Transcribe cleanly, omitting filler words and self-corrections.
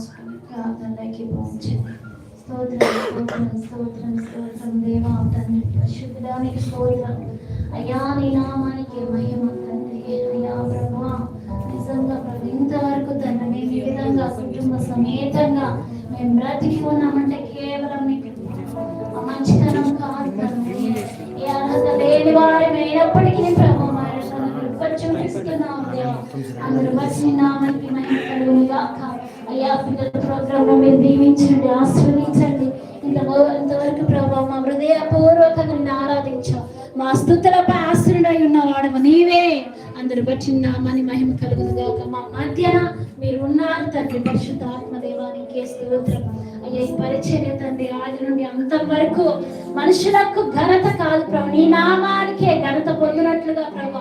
రాసుకుని ప్రార్థనలోకి పోంచండి. స్తోత్రం స్తోత్రం స్తోత్రం స్తోత్రం దేవా తండ్రి పరిశుద్ధానికి స్తోత్రం అయ్యా. నీ నామానికి మహిమ తండ్రి. అయ్యా ప్రభువా నిజంగా ప్రభు ఇంతవరకు తండ్రి మేము ఈ విధంగా కుటుంబ సమేతంగా మేము బ్రతికి ఉన్నామంటే కేవలం మీకు ఆ మంచితనం కాదు తండ్రి. ఈ అర్హత లేని వారమైనప్పటికీ ప్రభు మా చూపిస్తున్నాం దేవా. అందరూ వచ్చి నామానికి మహిమ కలుగును గాక. అయ్యా పిల్లల ప్రోగ్రామ్ మీరు దీవించండి, ఆశీర్వదించండి. ఇంతవరకు ప్రభావ మా హృదయపూర్వకంగా నిన్ను ఆరాధించాం. మా స్తుతులపై ఆశ్రయుడై ఉన్నవాడు నీవే. అందరూ బట్టి నామాని మహిమ కలుగును గాక. మా మధ్యన మీరు ఉన్నారు తండ్రి. పరిశుద్ధ ఆత్మదేవానికి స్తోత్రం. అయ్యా ఈ పరిచర్య తండ్రి ఆది నుండి అంతం వరకు మనుషులకు ఘనత కాదు ప్రభు, నీ నామానికే ఘనత పొందినట్లుగా ప్రభు